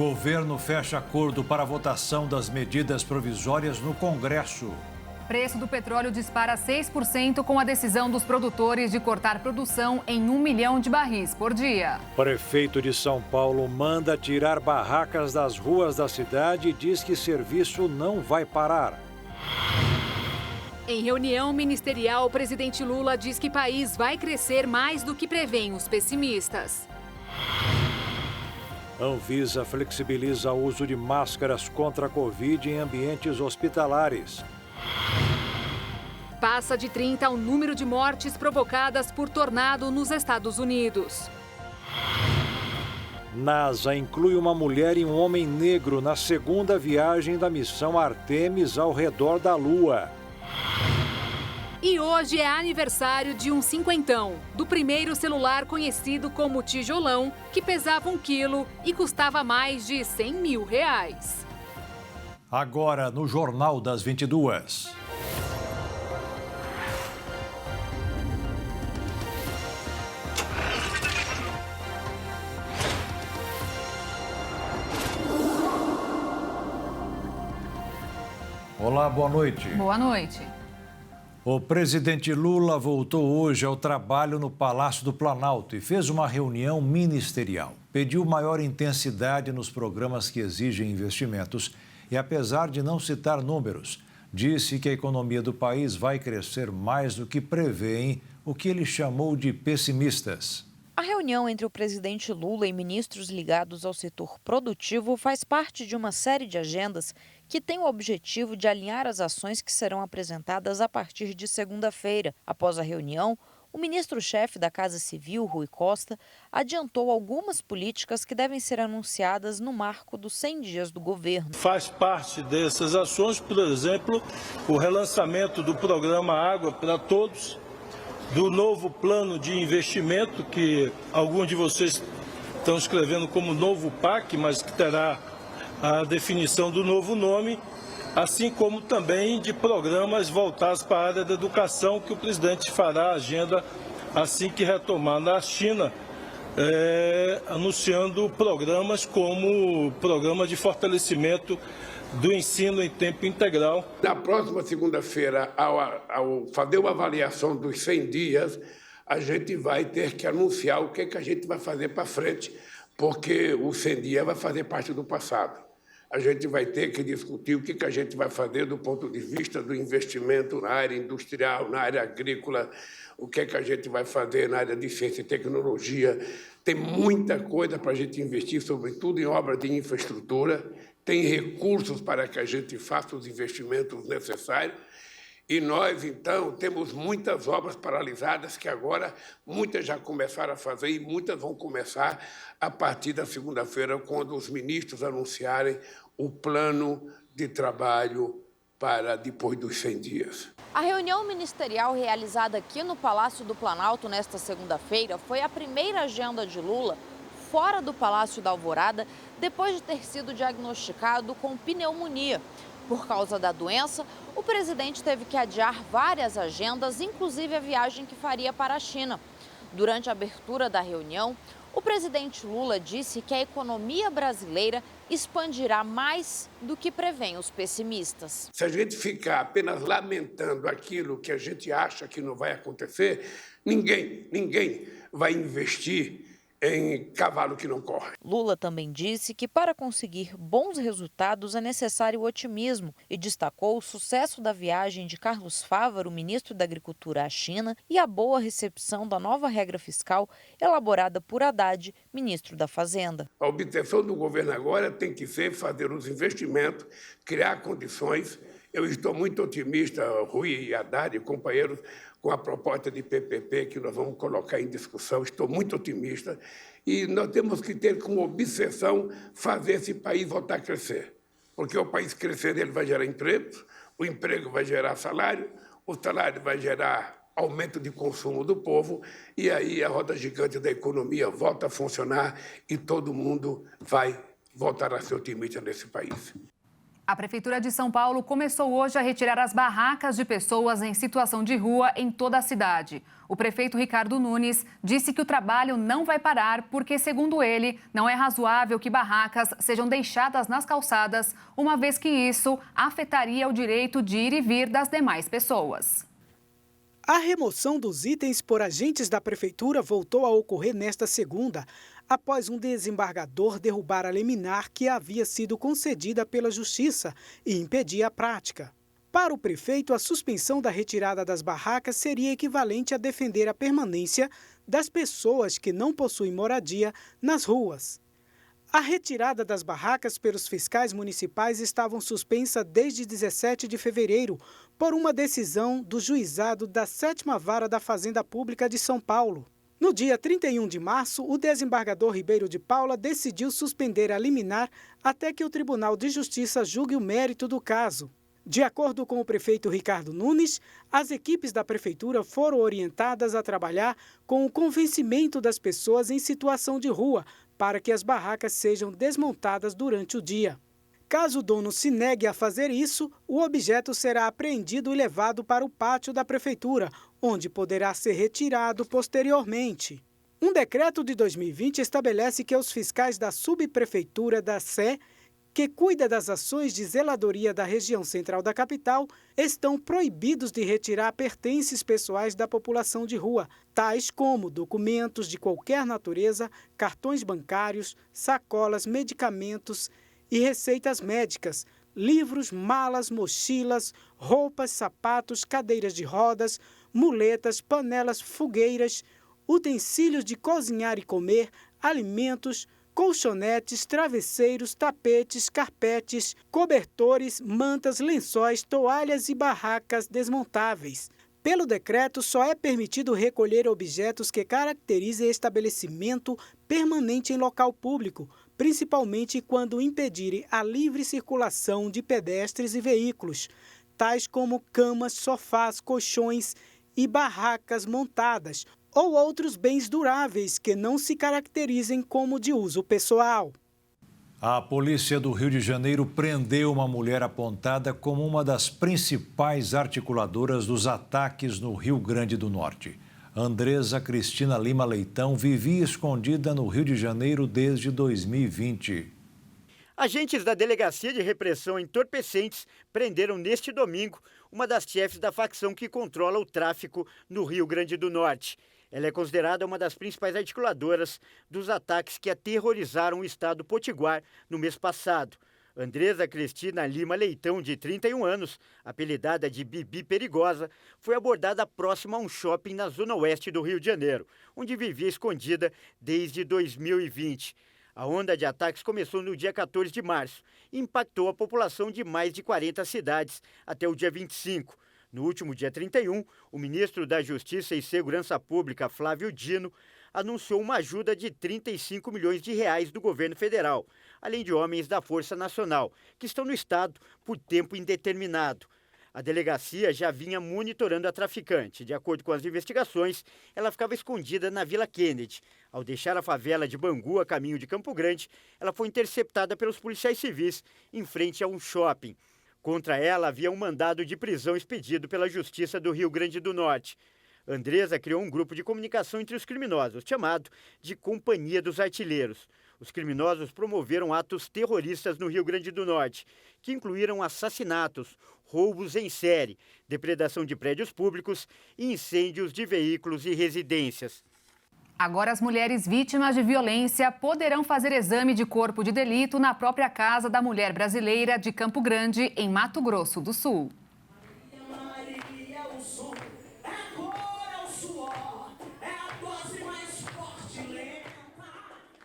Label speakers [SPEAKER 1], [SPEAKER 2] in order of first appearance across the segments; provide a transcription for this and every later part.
[SPEAKER 1] Governo fecha acordo para a votação das medidas provisórias no Congresso.
[SPEAKER 2] Preço do petróleo dispara 6% com a decisão dos produtores de cortar produção em 1 milhão de barris por dia.
[SPEAKER 1] Prefeito de São Paulo manda tirar barracas das ruas da cidade e diz que serviço não vai parar.
[SPEAKER 2] Em reunião ministerial, o presidente Lula diz que o país vai crescer mais do que prevêem os pessimistas.
[SPEAKER 1] Anvisa flexibiliza o uso de máscaras contra a Covid em ambientes hospitalares.
[SPEAKER 2] Passa de 30 o número de mortes provocadas por tornado nos Estados Unidos.
[SPEAKER 1] NASA inclui uma mulher e um homem negro na segunda viagem da missão Artemis ao redor da Lua.
[SPEAKER 2] E hoje é aniversário de um cinquentão, do primeiro celular conhecido como tijolão, que pesava 1 quilo e custava mais de R$100 mil.
[SPEAKER 1] Agora no Jornal das 22. Olá, boa noite.
[SPEAKER 2] Boa noite.
[SPEAKER 1] O presidente Lula voltou hoje ao trabalho no Palácio do Planalto e fez uma reunião ministerial. Pediu maior intensidade nos programas que exigem investimentos e, apesar de não citar números, disse que a economia do país vai crescer mais do que prevêem o que ele chamou de pessimistas.
[SPEAKER 3] A reunião entre o presidente Lula e ministros ligados ao setor produtivo faz parte de uma série de agendas que tem o objetivo de alinhar as ações que serão apresentadas a partir de segunda-feira. Após a reunião, o ministro-chefe da Casa Civil, Rui Costa, adiantou algumas políticas que devem ser anunciadas no marco dos 100 dias do governo.
[SPEAKER 4] Faz parte dessas ações, por exemplo, o relançamento do programa Água para Todos, do novo plano de investimento, que alguns de vocês estão escrevendo como novo PAC, mas que terá a definição do novo nome, assim como também de programas voltados para a área da educação, que o presidente fará a agenda assim que retomar na China, anunciando programas como o programa de fortalecimento do ensino em tempo integral.
[SPEAKER 5] Na próxima segunda-feira, ao fazer uma avaliação dos 100 dias, a gente vai ter que anunciar o que a gente vai fazer para frente, porque o 100 dias vai fazer parte do passado. A gente vai ter que discutir o que a gente vai fazer do ponto de vista do investimento na área industrial, na área agrícola, o que a gente vai fazer na área de ciência e tecnologia. Tem muita coisa para a gente investir, sobretudo em obras de infraestrutura. Tem recursos para que a gente faça os investimentos necessários. E nós, então, temos muitas obras paralisadas que agora muitas já começaram a fazer e muitas vão começar a partir da segunda-feira, quando os ministros anunciarem o plano de trabalho para depois dos 100 dias.
[SPEAKER 3] A reunião ministerial realizada aqui no Palácio do Planalto nesta segunda-feira foi a primeira agenda de Lula fora do Palácio da Alvorada, depois de ter sido diagnosticado com pneumonia. Por causa da doença, o presidente teve que adiar várias agendas, inclusive a viagem que faria para a China. Durante a abertura da reunião, o presidente Lula disse que a economia brasileira expandirá mais do que prevêem os pessimistas.
[SPEAKER 5] Se a gente ficar apenas lamentando aquilo que a gente acha que não vai acontecer, ninguém vai investir em cavalo que não corre.
[SPEAKER 3] Lula também disse que para conseguir bons resultados é necessário otimismo e destacou o sucesso da viagem de Carlos Fávaro, ministro da Agricultura, à China, e a boa recepção da nova regra fiscal elaborada por Haddad, ministro da Fazenda.
[SPEAKER 5] A obsessão do governo agora tem que ser fazer os investimentos, criar condições. Eu estou muito otimista, Rui e Haddad, companheiros, com a proposta de PPP que nós vamos colocar em discussão. Estou muito otimista e nós temos que ter como obsessão fazer esse país voltar a crescer. Porque o país crescer, ele vai gerar empregos, o emprego vai gerar salário, o salário vai gerar aumento de consumo do povo e aí a roda gigante da economia volta a funcionar e todo mundo vai voltar a ser otimista nesse país.
[SPEAKER 2] A Prefeitura de São Paulo começou hoje a retirar as barracas de pessoas em situação de rua em toda a cidade. O prefeito Ricardo Nunes disse que o trabalho não vai parar porque, segundo ele, não é razoável que barracas sejam deixadas nas calçadas, uma vez que isso afetaria o direito de ir e vir das demais pessoas.
[SPEAKER 6] A remoção dos itens por agentes da Prefeitura voltou a ocorrer nesta segunda, após um desembargador derrubar a liminar que havia sido concedida pela Justiça e impedir a prática. Para o prefeito, a suspensão da retirada das barracas seria equivalente a defender a permanência das pessoas que não possuem moradia nas ruas. A retirada das barracas pelos fiscais municipais estavam suspensa desde 17 de fevereiro, por uma decisão do juizado da 7ª Vara da Fazenda Pública de São Paulo. No dia 31 de março, o desembargador Ribeiro de Paula decidiu suspender a liminar até que o Tribunal de Justiça julgue o mérito do caso. De acordo com o prefeito Ricardo Nunes, as equipes da Prefeitura foram orientadas a trabalhar com o convencimento das pessoas em situação de rua para que as barracas sejam desmontadas durante o dia. Caso o dono se negue a fazer isso, o objeto será apreendido e levado para o pátio da Prefeitura, onde poderá ser retirado posteriormente. Um decreto de 2020 estabelece que os fiscais da subprefeitura da Sé, que cuida das ações de zeladoria da região central da capital, estão proibidos de retirar pertences pessoais da população de rua, tais como documentos de qualquer natureza, cartões bancários, sacolas, medicamentos e receitas médicas, livros, malas, mochilas, roupas, sapatos, cadeiras de rodas, muletas, panelas, fogueiras, utensílios de cozinhar e comer, alimentos, colchonetes, travesseiros, tapetes, carpetes, cobertores, mantas, lençóis, toalhas e barracas desmontáveis. Pelo decreto, só é permitido recolher objetos que caracterizem estabelecimento permanente em local público, principalmente quando impedirem a livre circulação de pedestres e veículos, tais como camas, sofás, colchões e barracas montadas, ou outros bens duráveis que não se caracterizem como de uso pessoal.
[SPEAKER 1] A polícia do Rio de Janeiro prendeu uma mulher apontada como uma das principais articuladoras dos ataques no Rio Grande do Norte. Andresa Cristina Lima Leitão vivia escondida no Rio de Janeiro desde 2020.
[SPEAKER 7] Agentes da Delegacia de Repressão a Entorpecentes prenderam neste domingo uma das chefes da facção que controla o tráfico no Rio Grande do Norte. Ela é considerada uma das principais articuladoras dos ataques que aterrorizaram o estado potiguar no mês passado. Andresa Cristina Lima Leitão, de 31 anos, apelidada de Bibi Perigosa, foi abordada próxima a um shopping na zona oeste do Rio de Janeiro, onde vivia escondida desde 2020. A onda de ataques começou no dia 14 de março e impactou a população de mais de 40 cidades até o dia 25. No último dia 31, o ministro da Justiça e Segurança Pública, Flávio Dino, anunciou uma ajuda de 35 milhões de reais do governo federal, além de homens da Força Nacional, que estão no estado por tempo indeterminado. A delegacia já vinha monitorando a traficante. De acordo com as investigações, ela ficava escondida na Vila Kennedy. Ao deixar a favela de Bangu a caminho de Campo Grande, ela foi interceptada pelos policiais civis em frente a um shopping. Contra ela havia um mandado de prisão expedido pela Justiça do Rio Grande do Norte. Andresa criou um grupo de comunicação entre os criminosos, chamado de Companhia dos Artilheiros. Os criminosos promoveram atos terroristas no Rio Grande do Norte, que incluíram assassinatos, roubos em série, depredação de prédios públicos e incêndios de veículos e residências.
[SPEAKER 2] Agora, as mulheres vítimas de violência poderão fazer exame de corpo de delito na própria casa da mulher brasileira de Campo Grande, em Mato Grosso do Sul.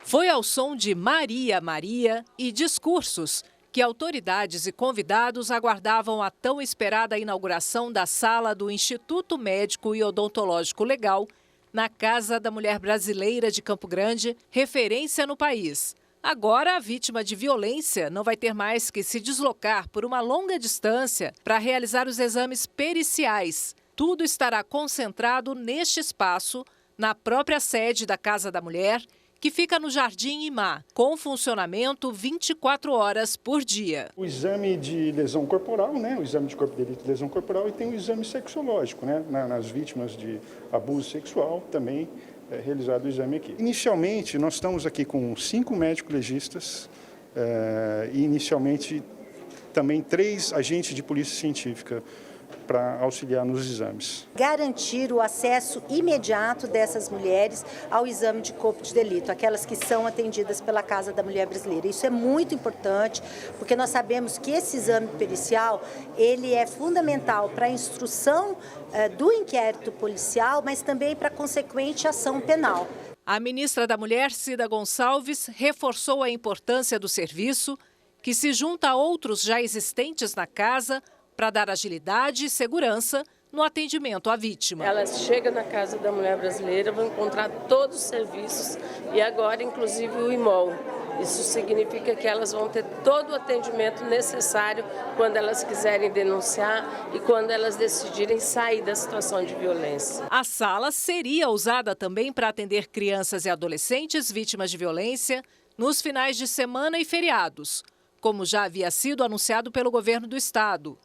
[SPEAKER 8] Foi ao som de Maria, Maria e discursos que autoridades e convidados aguardavam a tão esperada inauguração da sala do Instituto Médico e Odontológico Legal, na Casa da Mulher Brasileira de Campo Grande, referência no país. Agora, a vítima de violência não vai ter mais que se deslocar por uma longa distância para realizar os exames periciais. Tudo estará concentrado neste espaço, na própria sede da Casa da Mulher, que fica no Jardim Imá, com funcionamento 24 horas por dia.
[SPEAKER 9] O exame de lesão corporal, o exame de corpo de delito de lesão corporal, e tem o exame sexológico, nas vítimas de abuso sexual também é realizado o exame aqui. Inicialmente, nós estamos aqui com 5 médicos legistas e inicialmente também 3 agentes de polícia científica para auxiliar nos exames.
[SPEAKER 10] Garantir o acesso imediato dessas mulheres ao exame de corpo de delito, aquelas que são atendidas pela Casa da Mulher Brasileira. Isso é muito importante, porque nós sabemos que esse exame pericial, ele é fundamental para a instrução do inquérito policial, mas também para a consequente ação penal.
[SPEAKER 8] A ministra da Mulher, Cida Gonçalves, reforçou a importância do serviço, que se junta a outros já existentes na casa, para dar agilidade e segurança no atendimento à vítima.
[SPEAKER 11] Elas chegam na Casa da Mulher Brasileira, vão encontrar todos os serviços e agora inclusive o IMOL. Isso significa que elas vão ter todo o atendimento necessário quando elas quiserem denunciar e quando elas decidirem sair da situação de violência.
[SPEAKER 8] A sala seria usada também para atender crianças e adolescentes vítimas de violência nos finais de semana e feriados, como já havia sido anunciado pelo governo do estado.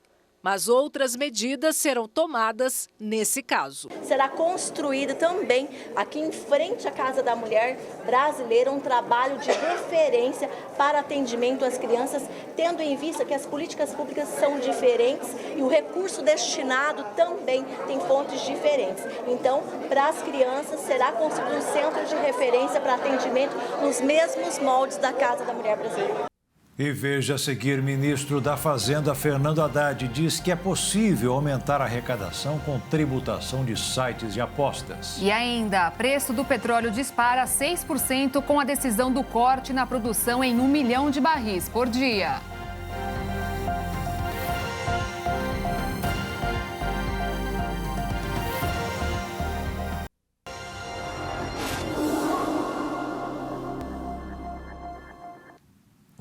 [SPEAKER 8] Mas outras medidas serão tomadas nesse caso.
[SPEAKER 10] Será construído também, aqui em frente à Casa da Mulher Brasileira, um trabalho de referência para atendimento às crianças, tendo em vista que as políticas públicas são diferentes e o recurso destinado também tem fontes diferentes. Então, para as crianças, será construído um centro de referência para atendimento nos mesmos moldes da Casa da Mulher Brasileira.
[SPEAKER 1] E veja a seguir, ministro da Fazenda, Fernando Haddad, diz que é possível aumentar a arrecadação com tributação de sites de apostas.
[SPEAKER 2] E ainda, preço do petróleo dispara 6% com a decisão do corte na produção em 1 milhão de barris por dia.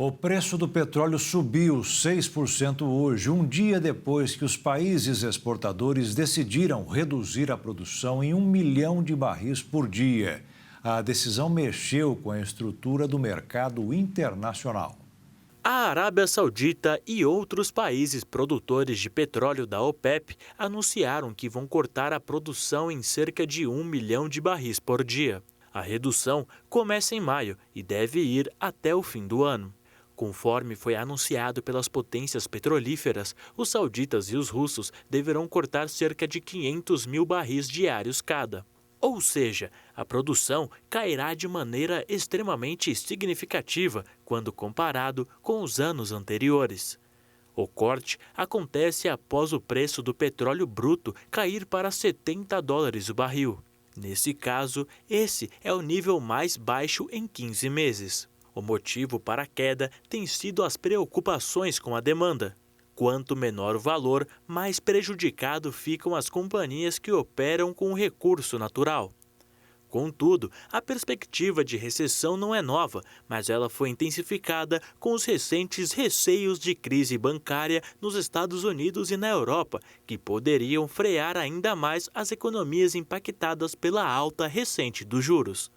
[SPEAKER 1] O preço do petróleo subiu 6% hoje, um dia depois que os países exportadores decidiram reduzir a produção em 1 milhão de barris por dia. A decisão mexeu com a estrutura do mercado internacional.
[SPEAKER 12] A Arábia Saudita e outros países produtores de petróleo da OPEP anunciaram que vão cortar a produção em cerca de 1 milhão de barris por dia. A redução começa em maio e deve ir até o fim do ano. Conforme foi anunciado pelas potências petrolíferas, os sauditas e os russos deverão cortar cerca de 500 mil barris diários cada. Ou seja, a produção cairá de maneira extremamente significativa quando comparado com os anos anteriores. O corte acontece após o preço do petróleo bruto cair para $70 o barril. Nesse caso, esse é o nível mais baixo em 15 meses. O motivo para a queda tem sido as preocupações com a demanda. Quanto menor o valor, mais prejudicado ficam as companhias que operam com o recurso natural. Contudo, a perspectiva de recessão não é nova, mas ela foi intensificada com os recentes receios de crise bancária nos Estados Unidos e na Europa, que poderiam frear ainda mais as economias impactadas pela alta recente dos juros.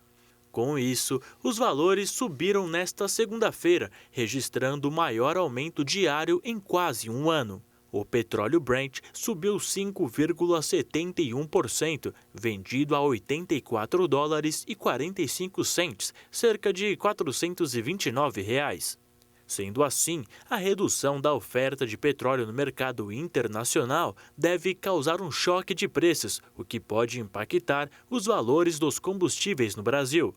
[SPEAKER 12] Com isso, os valores subiram nesta segunda-feira, registrando o maior aumento diário em quase um ano. O petróleo Brent subiu 5,71%, vendido a $84,45, cerca de R$ 429. Sendo assim, a redução da oferta de petróleo no mercado internacional deve causar um choque de preços, o que pode impactar os valores dos combustíveis no Brasil.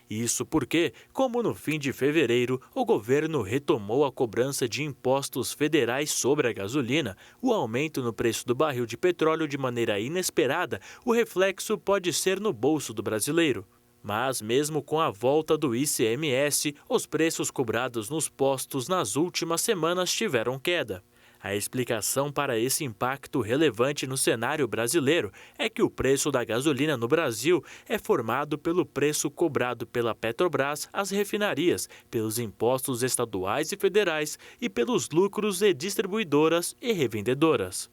[SPEAKER 12] Isso porque, como no fim de fevereiro, o governo retomou a cobrança de impostos federais sobre a gasolina, o aumento no preço do barril de petróleo de maneira inesperada, o reflexo pode ser no bolso do brasileiro. Mas mesmo com a volta do ICMS, os preços cobrados nos postos nas últimas semanas tiveram queda. A explicação para esse impacto relevante no cenário brasileiro é que o preço da gasolina no Brasil é formado pelo preço cobrado pela Petrobras às refinarias, pelos impostos estaduais e federais e pelos lucros de distribuidoras e revendedoras.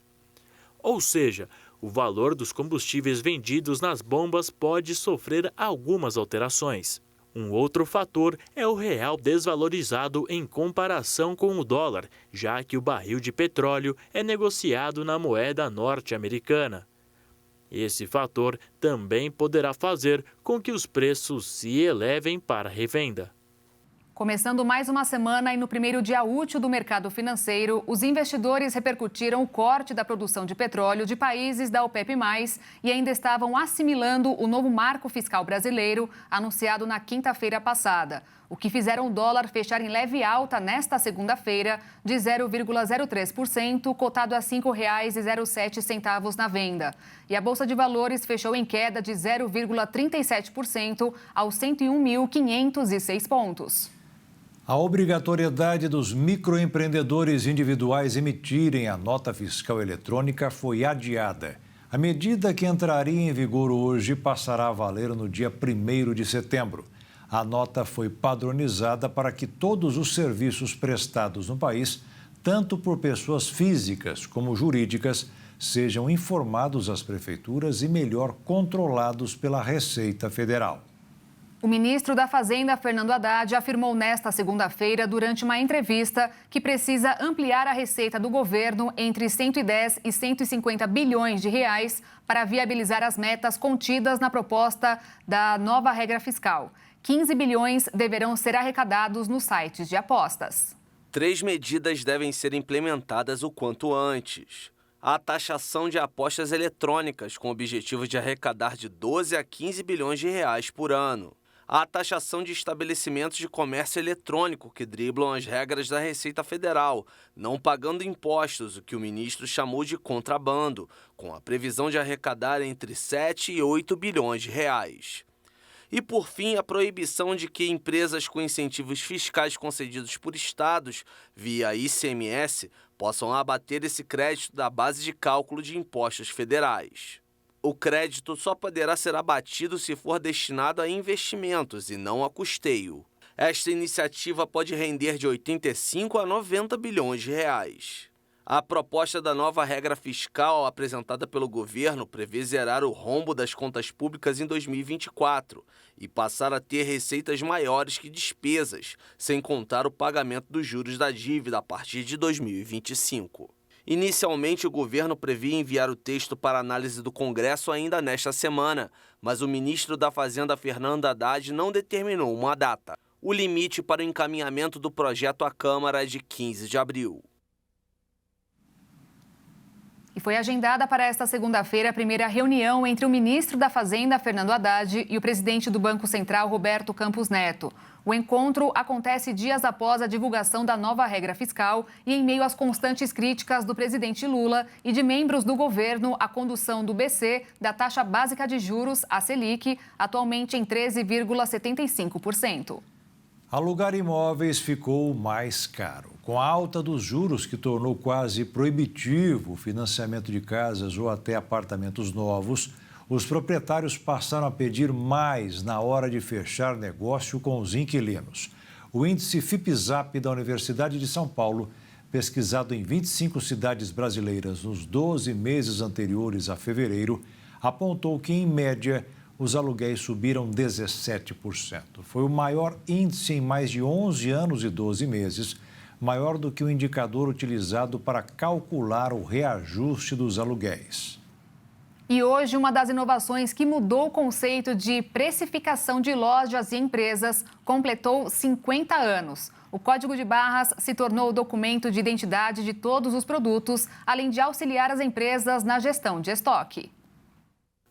[SPEAKER 12] Ou seja, o valor dos combustíveis vendidos nas bombas pode sofrer algumas alterações. Um outro fator é o real desvalorizado em comparação com o dólar, já que o barril de petróleo é negociado na moeda norte-americana. Esse fator também poderá fazer com que os preços se elevem para a revenda.
[SPEAKER 2] Começando mais uma semana e no primeiro dia útil do mercado financeiro, os investidores repercutiram o corte da produção de petróleo de países da OPEP+, e ainda estavam assimilando o novo marco fiscal brasileiro, anunciado na quinta-feira passada, o que fizeram o dólar fechar em leve alta nesta segunda-feira, de 0,03%, cotado a R$ 5,07 na venda. E a Bolsa de Valores fechou em queda de 0,37% aos 101.506 pontos.
[SPEAKER 1] A obrigatoriedade dos microempreendedores individuais emitirem a nota fiscal eletrônica foi adiada. A medida, que entraria em vigor hoje, passará a valer no dia 1º de setembro. A nota foi padronizada para que todos os serviços prestados no país, tanto por pessoas físicas como jurídicas, sejam informados às prefeituras e melhor controlados pela Receita Federal.
[SPEAKER 2] O ministro da Fazenda, Fernando Haddad, afirmou nesta segunda-feira, durante uma entrevista, que precisa ampliar a receita do governo entre 110 e 150 bilhões de reais para viabilizar as metas contidas na proposta da nova regra fiscal. 15 bilhões deverão ser arrecadados nos sites de apostas.
[SPEAKER 13] 3 medidas devem ser implementadas o quanto antes. A taxação de apostas eletrônicas, com o objetivo de arrecadar de 12 a 15 bilhões de reais por ano. A taxação de estabelecimentos de comércio eletrônico que driblam as regras da Receita Federal, não pagando impostos, o que o ministro chamou de contrabando, com a previsão de arrecadar entre 7 e 8 bilhões de reais. E, por fim, a proibição de que empresas com incentivos fiscais concedidos por estados, via ICMS, possam abater esse crédito da base de cálculo de impostos federais. O crédito só poderá ser abatido se for destinado a investimentos e não a custeio. Esta iniciativa pode render de 85 a 90 bilhões de reais. A proposta da nova regra fiscal apresentada pelo governo prevê zerar o rombo das contas públicas em 2024 e passar a ter receitas maiores que despesas, sem contar o pagamento dos juros da dívida a partir de 2025. Inicialmente, o governo previa enviar o texto para análise do Congresso ainda nesta semana, mas o ministro da Fazenda, Fernando Haddad, não determinou uma data. O limite para o encaminhamento do projeto à Câmara é de 15 de abril.
[SPEAKER 2] E foi agendada para esta segunda-feira a primeira reunião entre o ministro da Fazenda, Fernando Haddad, e o presidente do Banco Central, Roberto Campos Neto. O encontro acontece dias após a divulgação da nova regra fiscal e em meio às constantes críticas do presidente Lula e de membros do governo à condução do BC da taxa básica de juros, a Selic, atualmente em 13,75%.
[SPEAKER 1] Alugar imóveis ficou mais caro. Com a alta dos juros, que tornou quase proibitivo o financiamento de casas ou até apartamentos novos, os proprietários passaram a pedir mais na hora de fechar negócio com os inquilinos. O índice FIPZAP da Universidade de São Paulo, pesquisado em 25 cidades brasileiras nos 12 meses anteriores a fevereiro, apontou que, em média, os aluguéis subiram 17%. Foi o maior índice em mais de 11 anos e 12 meses, maior do que o indicador utilizado para calcular o reajuste dos aluguéis.
[SPEAKER 2] E hoje, uma das inovações que mudou o conceito de precificação de lojas e empresas completou 50 anos. O Código de Barras se tornou o documento de identidade de todos os produtos, além de auxiliar as empresas na gestão de estoque.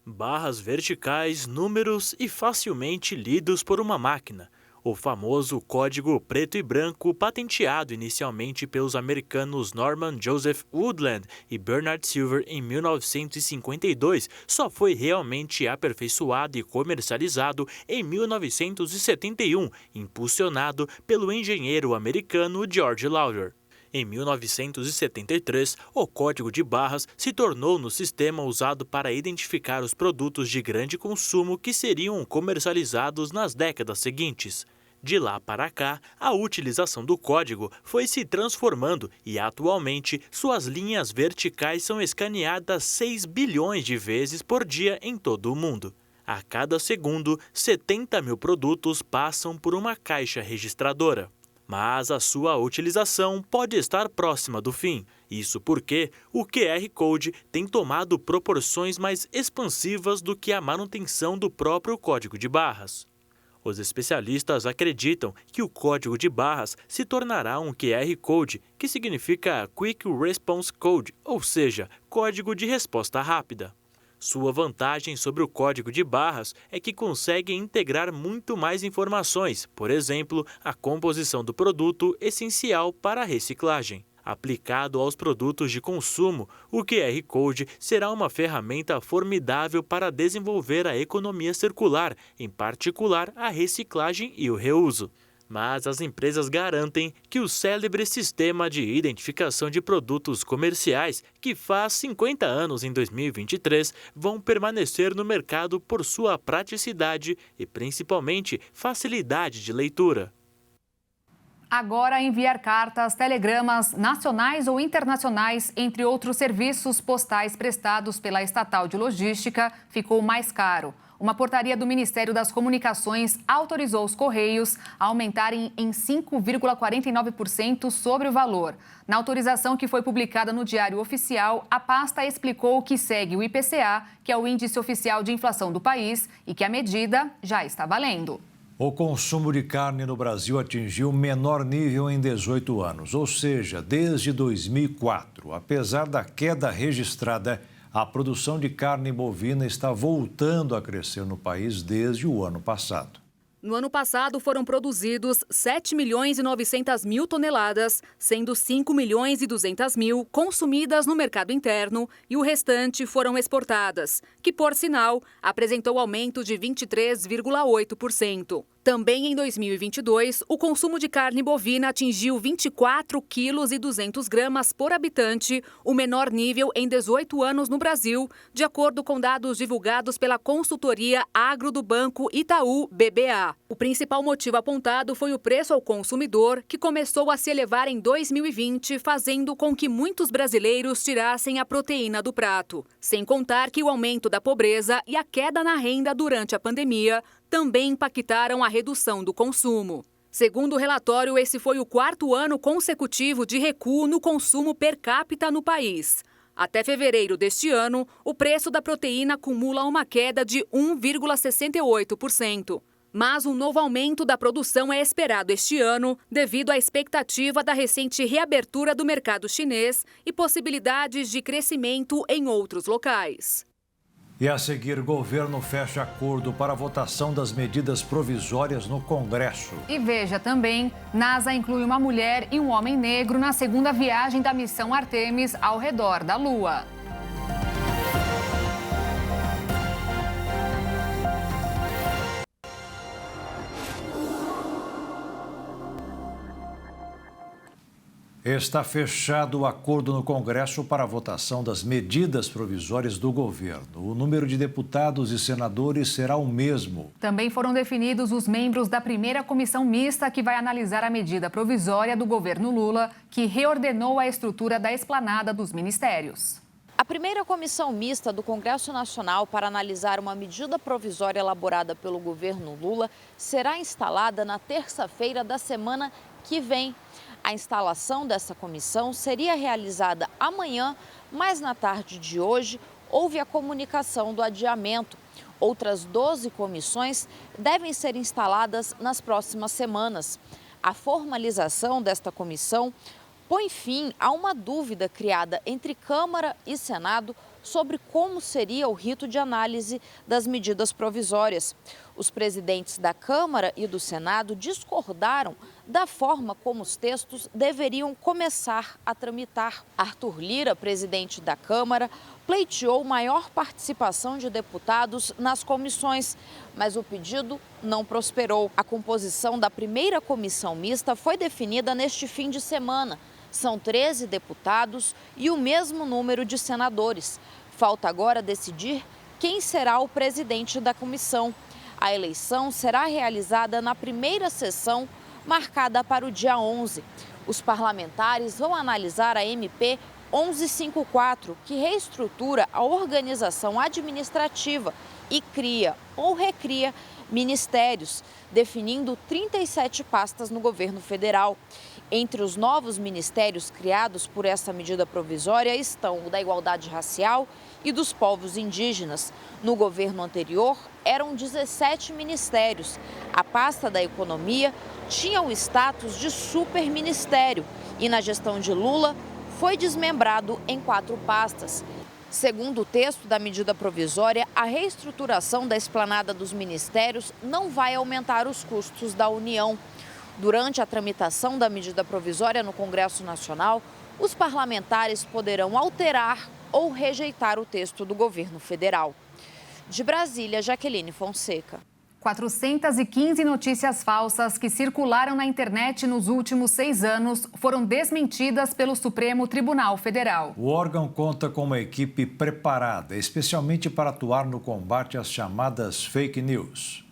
[SPEAKER 12] Barras verticais, números e facilmente lidos por uma máquina. O famoso código preto e branco, patenteado inicialmente pelos americanos Norman Joseph Woodland e Bernard Silver em 1952, só foi realmente aperfeiçoado e comercializado em 1971, impulsionado pelo engenheiro americano George Lauder. Em 1973, o código de barras se tornou no sistema usado para identificar os produtos de grande consumo que seriam comercializados nas décadas seguintes. De lá para cá, a utilização do código foi se transformando e, atualmente, suas linhas verticais são escaneadas 6 bilhões de vezes por dia em todo o mundo. A cada segundo, 70 mil produtos passam por uma caixa registradora. Mas a sua utilização pode estar próxima do fim. Isso porque o QR Code tem tomado proporções mais expansivas do que a manutenção do próprio código de barras. Os especialistas acreditam que o código de barras se tornará um QR Code, que significa Quick Response Code, ou seja, código de resposta rápida. Sua vantagem sobre o código de barras é que consegue integrar muito mais informações, por exemplo, a composição do produto essencial para a reciclagem. Aplicado aos produtos de consumo, o QR Code será uma ferramenta formidável para desenvolver a economia circular, em particular a reciclagem e o reuso. Mas as empresas garantem que o célebre sistema de identificação de produtos comerciais, que faz 50 anos em 2023, vão permanecer no mercado por sua praticidade e, principalmente, facilidade de leitura.
[SPEAKER 2] Agora, enviar cartas, telegramas nacionais ou internacionais, entre outros serviços postais prestados pela estatal de logística, ficou mais caro. Uma portaria do Ministério das Comunicações autorizou os Correios a aumentarem em 5,49% sobre o valor. Na autorização que foi publicada no Diário Oficial, a pasta explicou que segue o IPCA, que é o Índice Oficial de Inflação do país, e que a medida já está valendo.
[SPEAKER 1] O consumo de carne no Brasil atingiu o menor nível em 18 anos, ou seja, desde 2004. Apesar da queda registrada, a produção de carne bovina está voltando a crescer no país desde o ano passado.
[SPEAKER 2] No ano passado, foram produzidos 7.900.000 toneladas, sendo 5.200.000 consumidas no mercado interno e o restante foram exportadas, que, por sinal, apresentou aumento de 23,8%. Também em 2022, o consumo de carne bovina atingiu 24,2 kg por habitante, o menor nível em 18 anos no Brasil, de acordo com dados divulgados pela consultoria Agro do Banco Itaú BBA. O principal motivo apontado foi o preço ao consumidor, que começou a se elevar em 2020, fazendo com que muitos brasileiros tirassem a proteína do prato. Sem contar que o aumento da pobreza e a queda na renda durante a pandemia também impactaram a redução do consumo. Segundo o relatório, esse foi o 4º ano consecutivo de recuo no consumo per capita no país. Até fevereiro deste ano, o preço da proteína acumula uma queda de 1,68%. Mas um novo aumento da produção é esperado este ano, devido à expectativa da recente reabertura do mercado chinês e possibilidades de crescimento em outros locais.
[SPEAKER 1] E a seguir, o governo fecha acordo para a votação das medidas provisórias no Congresso.
[SPEAKER 2] E veja também, NASA inclui uma mulher e um homem negro na segunda viagem da missão Artemis ao redor da Lua.
[SPEAKER 1] Está fechado o acordo no Congresso para a votação das medidas provisórias do governo. O número de deputados e senadores será o mesmo.
[SPEAKER 2] Também foram definidos os membros da primeira comissão mista que vai analisar a medida provisória do governo Lula, que reordenou a estrutura da esplanada dos ministérios.
[SPEAKER 3] A primeira comissão mista do Congresso Nacional para analisar uma medida provisória elaborada pelo governo Lula será instalada na terça-feira da semana que vem. A instalação dessa comissão seria realizada amanhã, mas na tarde de hoje houve a comunicação do adiamento. Outras 12 comissões devem ser instaladas nas próximas semanas. A formalização desta comissão põe fim a uma dúvida criada entre Câmara e Senado sobre como seria o rito de análise das medidas provisórias. Os presidentes da Câmara e do Senado discordaram da forma como os textos deveriam começar a tramitar. Arthur Lira, presidente da Câmara, pleiteou maior participação de deputados nas comissões, mas o pedido não prosperou. A composição da primeira comissão mista foi definida neste fim de semana. São 13 deputados e o mesmo número de senadores. Falta agora decidir quem será o presidente da comissão. A eleição será realizada na primeira sessão, marcada para o dia 11. Os parlamentares vão analisar a MP 1154, que reestrutura a organização administrativa e cria ou recria ministérios, definindo 37 pastas no governo federal. Entre os novos ministérios criados por essa medida provisória estão o da igualdade racial e dos povos indígenas. No governo anterior, eram 17 ministérios. A pasta da economia tinha o status de superministério e, na gestão de Lula, foi desmembrado em 4 pastas. Segundo o texto da medida provisória, a reestruturação da esplanada dos ministérios não vai aumentar os custos da União. Durante a tramitação da medida provisória no Congresso Nacional, os parlamentares poderão alterar ou rejeitar o texto do governo federal. De Brasília, Jaqueline Fonseca.
[SPEAKER 2] 415 notícias falsas que circularam na internet nos últimos 6 anos foram desmentidas pelo Supremo Tribunal Federal.
[SPEAKER 1] O órgão conta com uma equipe preparada, especialmente para atuar no combate às chamadas fake news.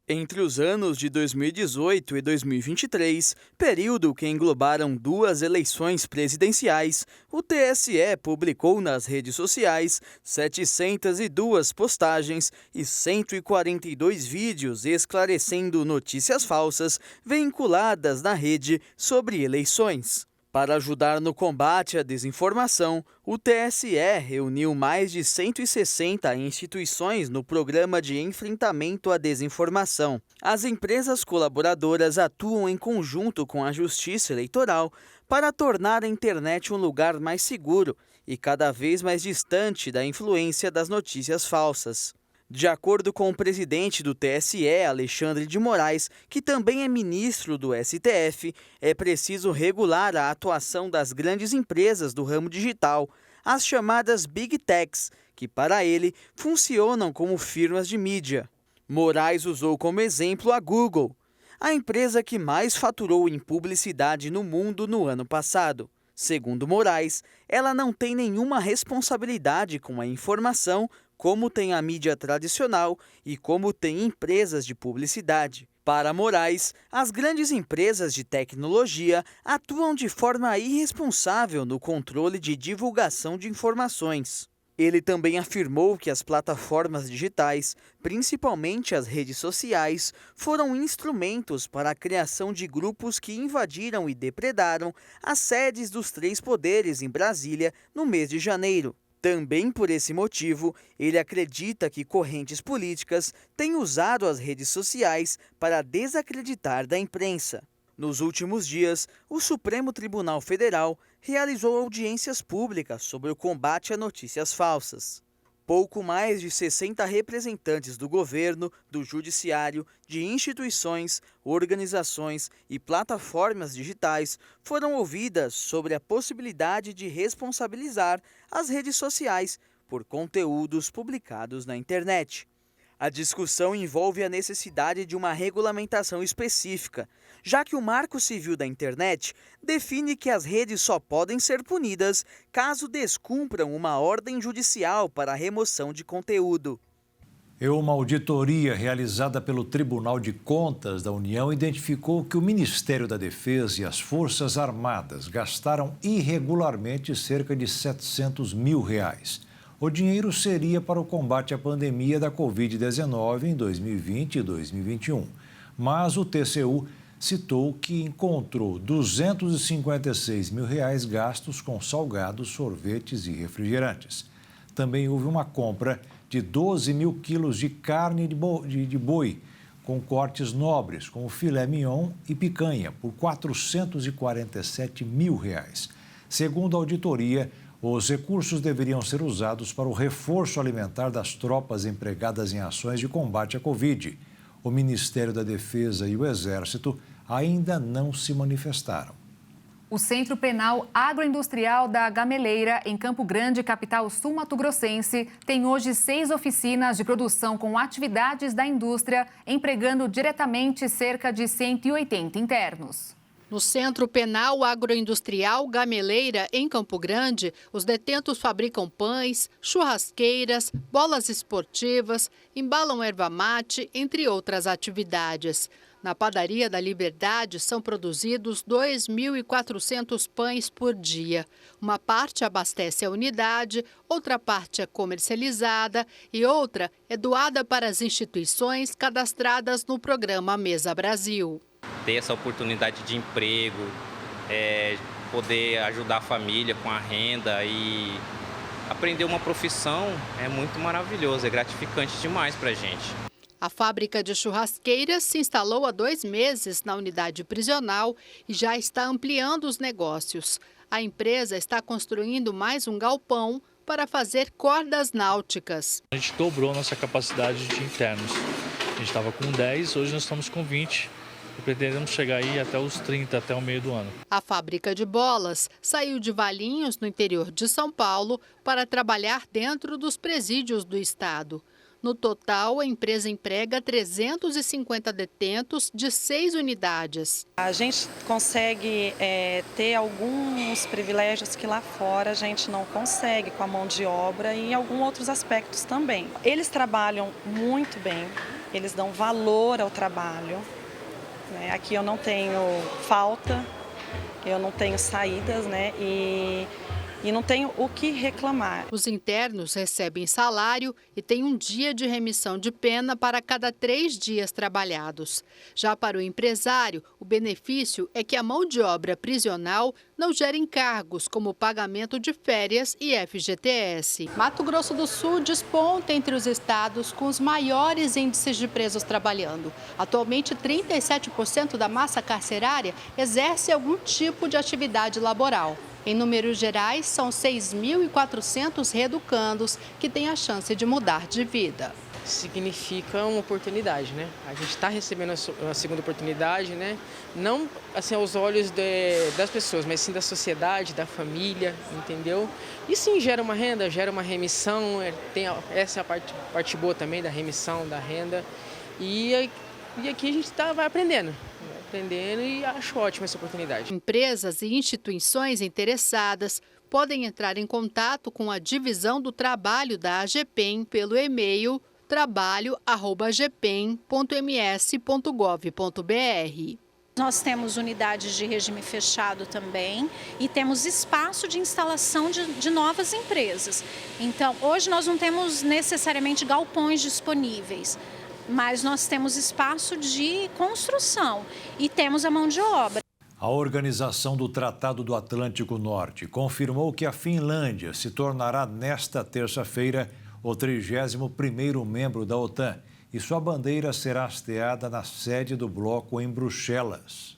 [SPEAKER 14] Entre os anos de 2018 e 2023, período que englobaram 2 eleições presidenciais, o TSE publicou nas redes sociais 702 postagens e 142 vídeos esclarecendo notícias falsas vinculadas na rede sobre eleições. Para ajudar no combate à desinformação, o TSE reuniu mais de 160 instituições no Programa de Enfrentamento à Desinformação. As empresas colaboradoras atuam em conjunto com a Justiça Eleitoral para tornar a internet um lugar mais seguro e cada vez mais distante da influência das notícias falsas. De acordo com o presidente do TSE, Alexandre de Moraes, que também é ministro do STF, é preciso regular a atuação das grandes empresas do ramo digital, as chamadas Big Techs, que para ele funcionam como firmas de mídia. Moraes usou como exemplo a Google, a empresa que mais faturou em publicidade no mundo no ano passado. Segundo Moraes, ela não tem nenhuma responsabilidade com a informação, como tem a mídia tradicional e como tem empresas de publicidade. Para Moraes, as grandes empresas de tecnologia atuam de forma irresponsável no controle de divulgação de informações. Ele também afirmou que as plataformas digitais, principalmente as redes sociais, foram instrumentos para a criação de grupos que invadiram e depredaram as sedes dos 3 poderes em Brasília no mês de janeiro. Também por esse motivo, ele acredita que correntes políticas têm usado as redes sociais para desacreditar da imprensa. Nos últimos dias, o Supremo Tribunal Federal realizou audiências públicas sobre o combate a notícias falsas. Pouco mais de 60 representantes do governo, do judiciário, de instituições, organizações e plataformas digitais foram ouvidas sobre a possibilidade de responsabilizar as redes sociais por conteúdos publicados na internet. A discussão envolve a necessidade de uma regulamentação específica, já que o Marco Civil da Internet define que as redes só podem ser punidas caso descumpram uma ordem judicial para a remoção de conteúdo.
[SPEAKER 1] Uma auditoria realizada pelo Tribunal de Contas da União identificou que o Ministério da Defesa e as Forças Armadas gastaram irregularmente cerca de R$700 mil. O dinheiro seria para o combate à pandemia da Covid-19 em 2020 e 2021. Mas o TCU citou que encontrou R$256 mil gastos com salgados, sorvetes e refrigerantes. Também houve uma compra de 12 mil quilos de carne de boi, com cortes nobres, como filé mignon e picanha, por R$447 mil. Segundo a auditoria, os recursos deveriam ser usados para o reforço alimentar das tropas empregadas em ações de combate à Covid. O Ministério da Defesa e o Exército ainda não se manifestaram.
[SPEAKER 2] O Centro Penal Agroindustrial da Gameleira, em Campo Grande, capital sul-mato-grossense, tem hoje 6 oficinas de produção com atividades da indústria, empregando diretamente cerca de 180 internos.
[SPEAKER 15] No Centro Penal Agroindustrial Gameleira, em Campo Grande, os detentos fabricam pães, churrasqueiras, bolas esportivas, embalam erva mate, entre outras atividades. Na padaria da Liberdade são produzidos 2.400 pães por dia. Uma parte abastece a unidade, outra parte é comercializada e outra é doada para as instituições cadastradas no programa Mesa Brasil.
[SPEAKER 16] Ter essa oportunidade de emprego, poder ajudar a família com a renda e aprender uma profissão é muito maravilhoso, é gratificante demais para a gente.
[SPEAKER 15] A fábrica de churrasqueiras se instalou há 2 meses na unidade prisional e já está ampliando os negócios. A empresa está construindo mais um galpão para fazer cordas náuticas.
[SPEAKER 17] A gente dobrou nossa capacidade de internos. A gente estava com 10, hoje nós estamos com 20 e pretendemos chegar aí até os 30, até o meio do ano.
[SPEAKER 15] A fábrica de bolas saiu de Valinhos, no interior de São Paulo, para trabalhar dentro dos presídios do estado. No total, a empresa emprega 350 detentos de 6 unidades.
[SPEAKER 18] A gente consegue ter alguns privilégios que lá fora a gente não consegue com a mão de obra e em alguns outros aspectos também. Eles trabalham muito bem, eles dão valor ao trabalho. Aqui eu não tenho falta, eu não tenho saídas, e não tenho o que reclamar.
[SPEAKER 15] Os internos recebem salário e têm um dia de remissão de pena para cada 3 dias trabalhados. Já para o empresário, o benefício é que a mão de obra prisional não gera encargos, como o pagamento de férias e FGTS. Mato Grosso do Sul desponta entre os estados com os maiores índices de presos trabalhando. Atualmente, 37% da massa carcerária exerce algum tipo de atividade laboral. Em números gerais, são 6.400 reeducandos que têm a chance de mudar de vida.
[SPEAKER 19] Significa uma oportunidade, né? A gente está recebendo a segunda oportunidade, né? Não assim aos olhos das pessoas, mas sim da sociedade, da família, entendeu? E sim, gera uma renda, gera uma remissão, essa é a parte boa também da remissão, da renda. E aqui a gente vai aprendendo e acho ótima essa oportunidade.
[SPEAKER 15] Empresas e instituições interessadas podem entrar em contato com a divisão do trabalho da AGPEM pelo e-mail trabalho@agepem.ms.gov.br.
[SPEAKER 20] Nós temos unidades de regime fechado também e temos espaço de instalação de novas empresas. Então, hoje nós não temos necessariamente galpões disponíveis, mas nós temos espaço de construção e temos a mão de obra.
[SPEAKER 1] A Organização do Tratado do Atlântico Norte confirmou que a Finlândia se tornará nesta terça-feira o 31º membro da OTAN e sua bandeira será hasteada na sede do bloco em Bruxelas.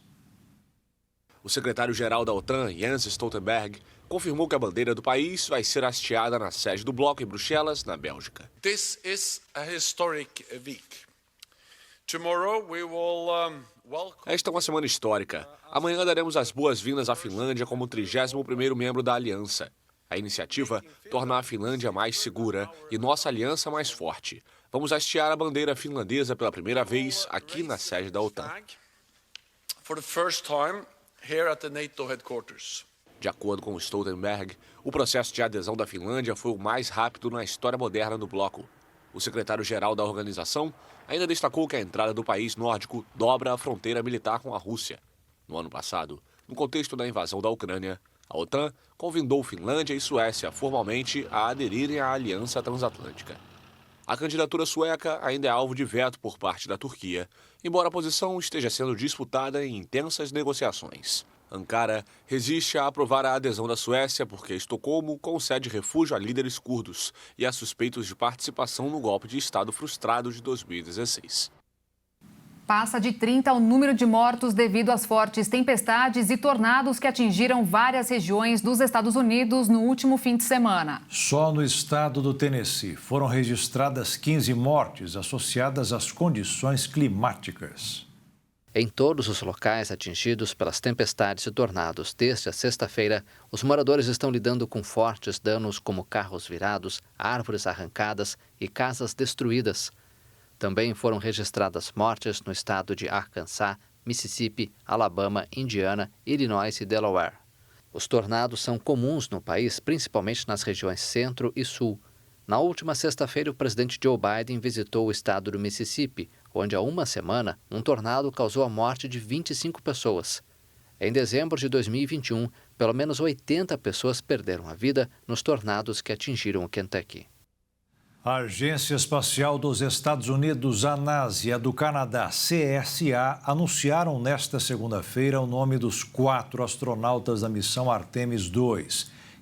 [SPEAKER 21] O secretário-geral da OTAN, Jens Stoltenberg, confirmou que a bandeira do país vai ser hasteada na sede do bloco em Bruxelas, na Bélgica.
[SPEAKER 22] This is a historic week. Tomorrow we will welcome...
[SPEAKER 21] Esta é uma semana histórica. Amanhã daremos as boas-vindas à Finlândia como 31º membro da aliança. A iniciativa torna a Finlândia mais segura e nossa aliança mais forte. Vamos hastear a bandeira finlandesa pela primeira vez aqui na sede da OTAN.
[SPEAKER 22] For the first time here at the NATO headquarters.
[SPEAKER 21] De acordo com Stoltenberg, o processo de adesão da Finlândia foi o mais rápido na história moderna do bloco. O secretário-geral da organização ainda destacou que a entrada do país nórdico dobra a fronteira militar com a Rússia. No ano passado, no contexto da invasão da Ucrânia, a OTAN convidou Finlândia e Suécia formalmente a aderirem à Aliança Transatlântica. A candidatura sueca ainda é alvo de veto por parte da Turquia, embora a posição esteja sendo disputada em intensas negociações. Ankara resiste a aprovar a adesão da Suécia porque Estocolmo concede refúgio a líderes curdos e a suspeitos de participação no golpe de Estado frustrado de 2016.
[SPEAKER 2] Passa de 30 o número de mortos devido às fortes tempestades e tornados que atingiram várias regiões dos Estados Unidos no último fim de semana.
[SPEAKER 1] Só no estado do Tennessee foram registradas 15 mortes associadas às condições climáticas.
[SPEAKER 23] Em todos os locais atingidos pelas tempestades e tornados desde a sexta-feira, os moradores estão lidando com fortes danos como carros virados, árvores arrancadas e casas destruídas. Também foram registradas mortes no estado de Arkansas, Mississippi, Alabama, Indiana, Illinois e Delaware. Os tornados são comuns no país, principalmente nas regiões centro e sul. Na última sexta-feira, o presidente Joe Biden visitou o estado do Mississippi, onde há uma semana um tornado causou a morte de 25 pessoas. Em dezembro de 2021, pelo menos 80 pessoas perderam a vida nos tornados que atingiram o Kentucky.
[SPEAKER 1] A Agência Espacial dos Estados Unidos, a NASA, e a do Canadá, CSA, anunciaram nesta segunda-feira o nome dos 4 astronautas da missão Artemis II,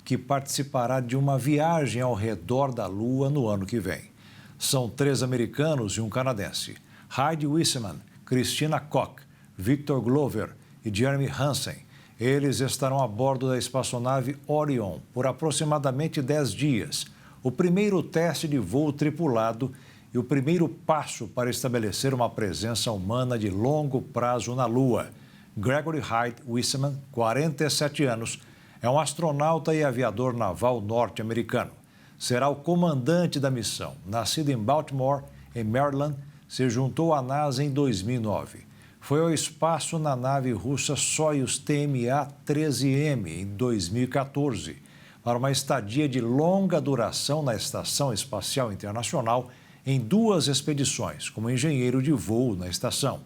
[SPEAKER 1] que participará de uma viagem ao redor da Lua no ano que vem. São 3 americanos e um canadense: Heidi Wisseman, Christina Koch, Victor Glover e Jeremy Hansen. Eles estarão a bordo da espaçonave Orion por aproximadamente 10 dias. O primeiro teste de voo tripulado e o primeiro passo para estabelecer uma presença humana de longo prazo na Lua. Gregory Hyde Wisseman, 47 anos, é um astronauta e aviador naval norte-americano. Será o comandante da missão. Nascido em Baltimore, em Maryland, se juntou à NASA em 2009. Foi ao espaço na nave russa Soyuz TMA-13M em 2014. Para uma estadia de longa duração na Estação Espacial Internacional em 2 expedições, como engenheiro de voo na estação.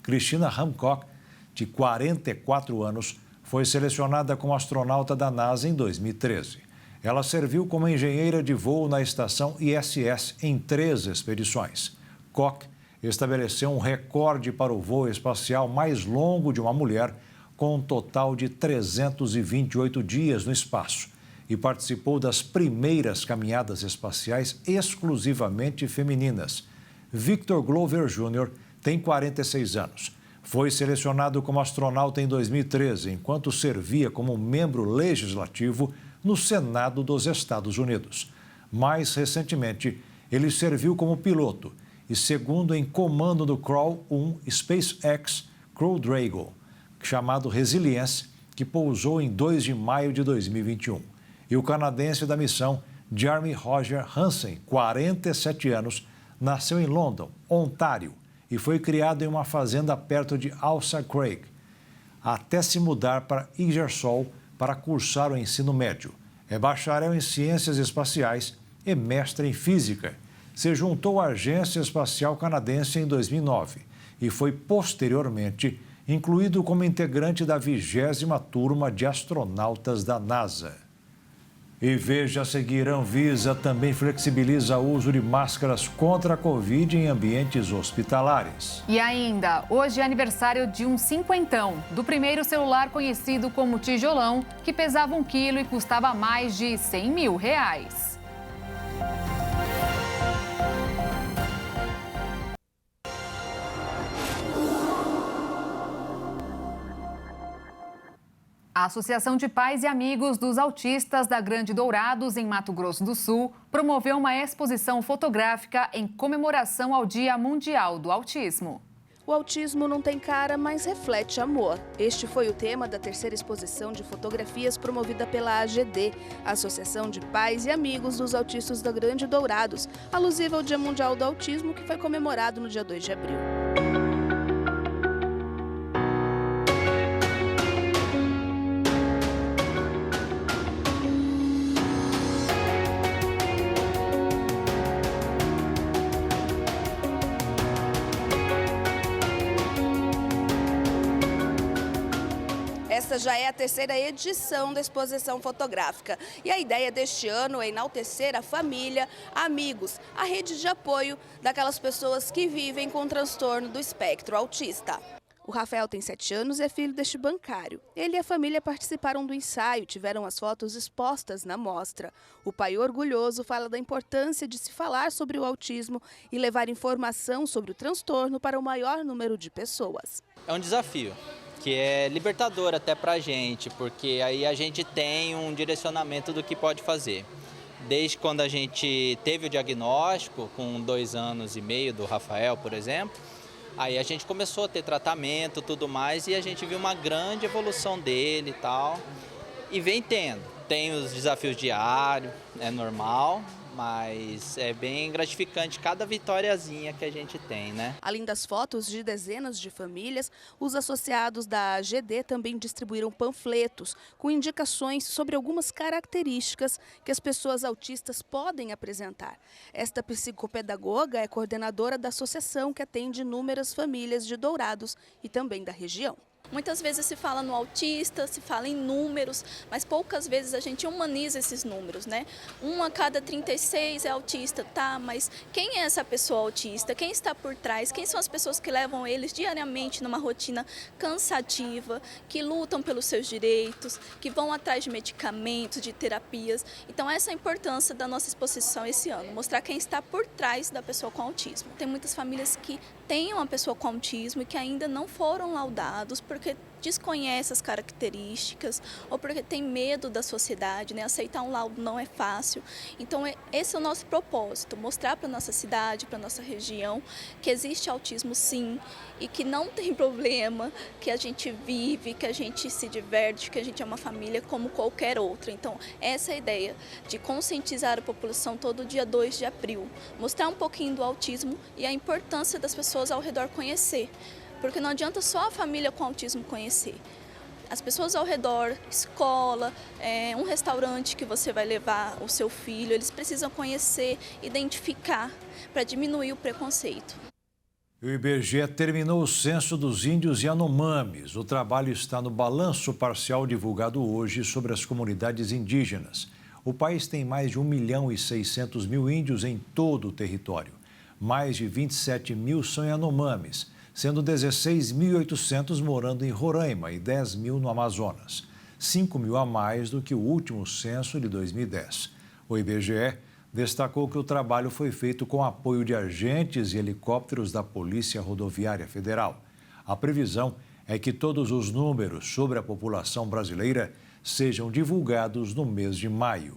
[SPEAKER 1] Christina Hancock, de 44 anos, foi selecionada como astronauta da NASA em 2013. Ela serviu como engenheira de voo na estação ISS em 3 expedições. Koch estabeleceu um recorde para o voo espacial mais longo de uma mulher, com um total de 328 dias no espaço, e participou das primeiras caminhadas espaciais exclusivamente femininas. Victor Glover Jr. tem 46 anos. Foi selecionado como astronauta em 2013, enquanto servia como membro legislativo no Senado dos Estados Unidos. Mais recentemente, ele serviu como piloto e segundo em comando do Crew 1 SpaceX Crew Dragon, chamado Resilience, que pousou em 2 de maio de 2021. E o canadense da missão, Jeremy Roger Hansen, 47 anos, nasceu em London, Ontário, e foi criado em uma fazenda perto de Ailsa Craig, até se mudar para Ingersoll para cursar o ensino médio. É bacharel em ciências espaciais e mestre em física. Se juntou à Agência Espacial Canadense em 2009 e foi posteriormente incluído como integrante da 20ª turma de astronautas da NASA. E veja a seguir, a Anvisa também flexibiliza o uso de máscaras contra a Covid em ambientes hospitalares.
[SPEAKER 2] E ainda, hoje é aniversário de um cinquentão, do primeiro celular conhecido como tijolão, que pesava 1 quilo e custava mais de R$100 mil. A Associação de Pais e Amigos dos Autistas da Grande Dourados, em Mato Grosso do Sul, promoveu uma exposição fotográfica em comemoração ao Dia Mundial do Autismo.
[SPEAKER 4] O autismo não tem cara, mas reflete amor. Este foi o tema da 3ª exposição de fotografias promovida pela AGD, Associação de Pais e Amigos dos Autistas da Grande Dourados, alusiva ao Dia Mundial do Autismo, que foi comemorado no dia 2 de abril. Essa já é a 3ª edição da exposição fotográfica. E a ideia deste ano é enaltecer a família, amigos, a rede de apoio daquelas pessoas que vivem com transtorno do espectro autista. O Rafael tem 7 anos e é filho deste bancário. Ele e a família participaram do ensaio, tiveram as fotos expostas na mostra. O pai orgulhoso fala da importância de se falar sobre o autismo e levar informação sobre o transtorno para o maior número de pessoas.
[SPEAKER 5] É um desafio, que é libertador até para a gente, porque aí a gente tem um direcionamento do que pode fazer. Desde quando a gente teve o diagnóstico, com 2 anos e meio do Rafael, por exemplo, aí a gente começou a ter tratamento e tudo mais, e a gente viu uma grande evolução dele e tal, e vem tendo. Tem os desafios diários, é normal, Mas é bem gratificante cada vitóriazinha que a gente tem, né?
[SPEAKER 4] Além das fotos de dezenas de famílias, os associados da AGD também distribuíram panfletos com indicações sobre algumas características que as pessoas autistas podem apresentar. Esta psicopedagoga é coordenadora da associação que atende inúmeras famílias de Dourados e também da região.
[SPEAKER 6] Muitas vezes se fala no autista, se fala em números, mas poucas vezes a gente humaniza esses números, né? 1 a cada 36 é autista, tá? Mas quem é essa pessoa autista? Quem está por trás? Quem são as pessoas que levam eles diariamente numa rotina cansativa, que lutam pelos seus direitos, que vão atrás de medicamentos, de terapias? Então essa é a importância da nossa exposição esse ano, mostrar quem está por trás da pessoa com autismo. Tem muitas famílias que têm uma pessoa com autismo e que ainda não foram laudados porque desconhece as características ou porque tem medo da sociedade, né? Aceitar um laudo não é fácil. Então esse é o nosso propósito, mostrar para a nossa cidade, para a nossa região que existe autismo sim e que não tem problema, que a gente vive, que a gente se diverte, que a gente é uma família como qualquer outra. Então essa é a ideia de conscientizar a população todo dia 2 de abril, mostrar um pouquinho do autismo e a importância das pessoas ao redor conhecer. Porque não adianta só a família com autismo conhecer. As pessoas ao redor, escola, um restaurante que você vai levar o seu filho, eles precisam conhecer, identificar, para diminuir o preconceito.
[SPEAKER 1] O IBGE terminou o censo dos índios Yanomamis. O trabalho está no balanço parcial divulgado hoje sobre as comunidades indígenas. O país tem mais de 1.600.000 índios em todo o território. Mais de 27 mil são Yanomamis, sendo 16.800 morando em Roraima e 10 mil no Amazonas. 5 mil a mais do que o último censo de 2010. O IBGE destacou que o trabalho foi feito com apoio de agentes e helicópteros da Polícia Rodoviária Federal. A previsão é que todos os números sobre a população brasileira sejam divulgados no mês de maio.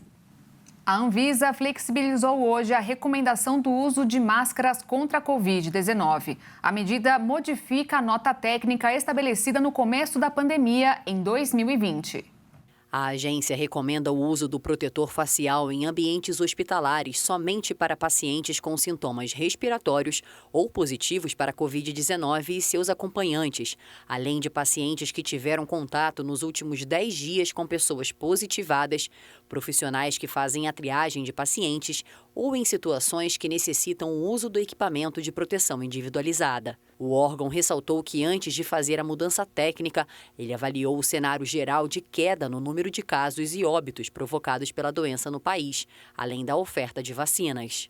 [SPEAKER 2] A Anvisa flexibilizou hoje a recomendação do uso de máscaras contra a Covid-19. A medida modifica a nota técnica estabelecida no começo da pandemia em 2020.
[SPEAKER 7] A agência recomenda o uso do protetor facial em ambientes hospitalares somente para pacientes com sintomas respiratórios ou positivos para a Covid-19 e seus acompanhantes, além de pacientes que tiveram contato nos últimos 10 dias com pessoas positivadas, profissionais que fazem a triagem de pacientes ou em situações que necessitam o uso do equipamento de proteção individualizada. O órgão ressaltou que antes de fazer a mudança técnica, ele avaliou o cenário geral de queda no número de casos e óbitos provocados pela doença no país, além da oferta de vacinas.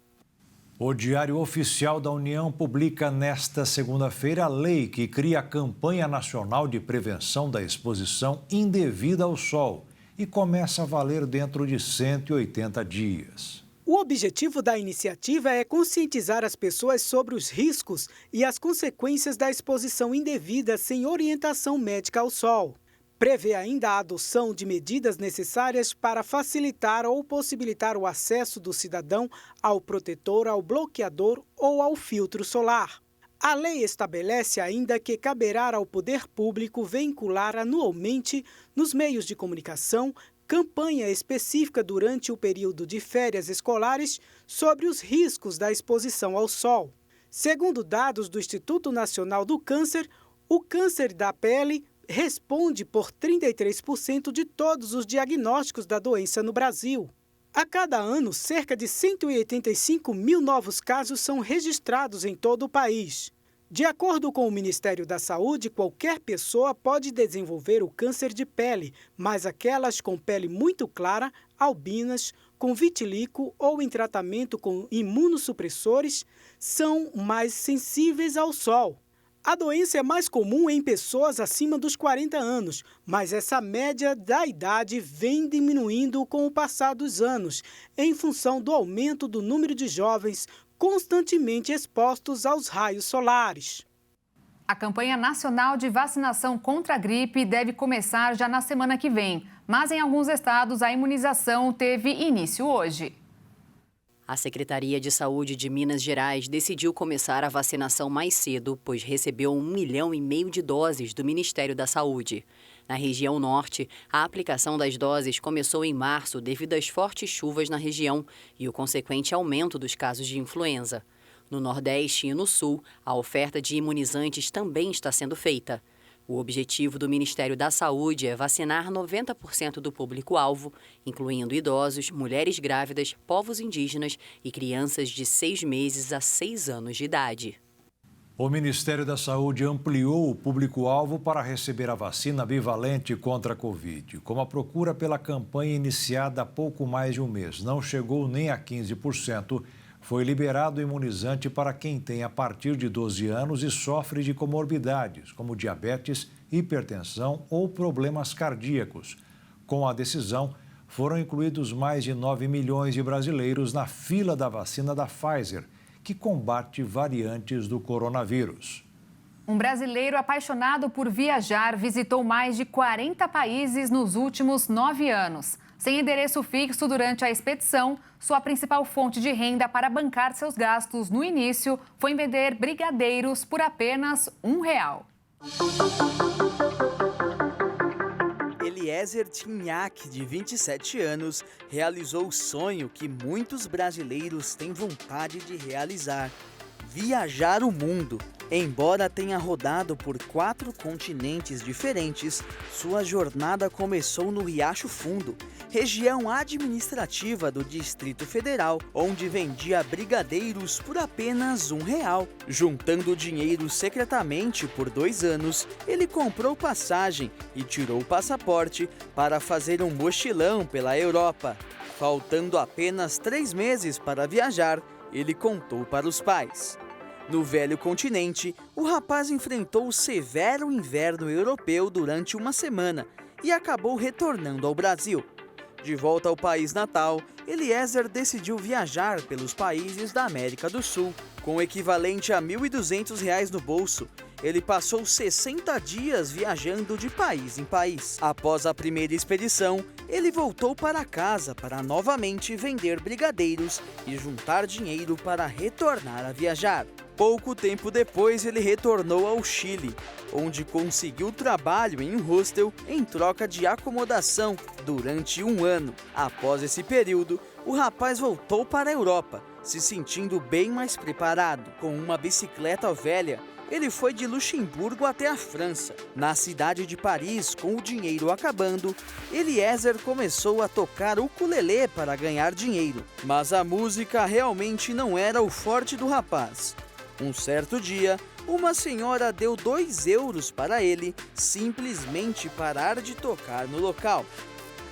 [SPEAKER 1] O Diário Oficial da União publica nesta segunda-feira a lei que cria a Campanha Nacional de Prevenção da Exposição Indevida ao Sol e começa a valer dentro de 180 dias.
[SPEAKER 9] O objetivo da iniciativa é conscientizar as pessoas sobre os riscos e as consequências da exposição indevida sem orientação médica ao sol. Prevê ainda a adoção de medidas necessárias para facilitar ou possibilitar o acesso do cidadão ao protetor, ao bloqueador ou ao filtro solar. A lei estabelece ainda que caberá ao poder público vincular anualmente, nos meios de comunicação, campanha específica durante o período de férias escolares sobre os riscos da exposição ao sol. Segundo dados do Instituto Nacional do Câncer, o câncer da pele responde por 33% de todos os diagnósticos da doença no Brasil. A cada ano, cerca de 185 mil novos casos são registrados em todo o país. De acordo com o Ministério da Saúde, qualquer pessoa pode desenvolver o câncer de pele, mas aquelas com pele muito clara, albinas, com vitiligo ou em tratamento com imunossupressores, são mais sensíveis ao sol. A doença é mais comum em pessoas acima dos 40 anos, mas essa média da idade vem diminuindo com o passar dos anos, em função do aumento do número de jovens constantemente expostos aos raios solares.
[SPEAKER 2] A campanha nacional de vacinação contra a gripe deve começar já na semana que vem, mas em alguns estados a imunização teve início hoje.
[SPEAKER 7] A Secretaria de Saúde de Minas Gerais decidiu começar a vacinação mais cedo, pois recebeu 1,5 milhão de doses do Ministério da Saúde. Na região norte, a aplicação das doses começou em março devido às fortes chuvas na região e o consequente aumento dos casos de influenza. No Nordeste e no Sul, a oferta de imunizantes também está sendo feita. O objetivo do Ministério da Saúde é vacinar 90% do público-alvo, incluindo idosos, mulheres grávidas, povos indígenas e crianças de 6 meses a 6 anos de idade.
[SPEAKER 1] O Ministério da Saúde ampliou o público-alvo para receber a vacina bivalente contra a Covid. Como a procura pela campanha iniciada há pouco mais de um mês não chegou nem a 15%, foi liberado o imunizante para quem tem a partir de 12 anos e sofre de comorbidades, como diabetes, hipertensão ou problemas cardíacos. Com a decisão, foram incluídos mais de 9 milhões de brasileiros na fila da vacina da Pfizer, que combate variantes do coronavírus.
[SPEAKER 2] Um brasileiro apaixonado por viajar visitou mais de 40 países nos últimos 9 anos. Sem endereço fixo durante a expedição, sua principal fonte de renda para bancar seus gastos no início foi em vender brigadeiros por apenas R$1.
[SPEAKER 14] Eliezer Tinhac, de 27 anos, realizou o sonho que muitos brasileiros têm vontade de realizar: viajar o mundo. Embora tenha rodado por 4 continentes diferentes, sua jornada começou no Riacho Fundo, região administrativa do Distrito Federal, onde vendia brigadeiros por apenas R$1. Juntando dinheiro secretamente por 2 anos, ele comprou passagem e tirou o passaporte para fazer um mochilão pela Europa. Faltando apenas 3 meses para viajar, ele contou para os pais. No velho continente, o rapaz enfrentou o severo inverno europeu durante uma semana e acabou retornando ao Brasil. De volta ao país natal, Eliezer decidiu viajar pelos países da América do Sul. Com o equivalente a R$1.200 no bolso, ele passou 60 dias viajando de país em país. Após a primeira expedição, ele voltou para casa para novamente vender brigadeiros e juntar dinheiro para retornar a viajar. Pouco tempo depois, ele retornou ao Chile, onde conseguiu trabalho em um hostel em troca de acomodação durante 1 ano. Após esse período, o rapaz voltou para a Europa, se sentindo bem mais preparado. Com uma bicicleta velha, ele foi de Luxemburgo até a França. Na cidade de Paris, com o dinheiro acabando, Eliezer começou a tocar ukulele para ganhar dinheiro. Mas a música realmente não era o forte do rapaz. Um certo dia, uma senhora deu €2 para ele simplesmente parar de tocar no local.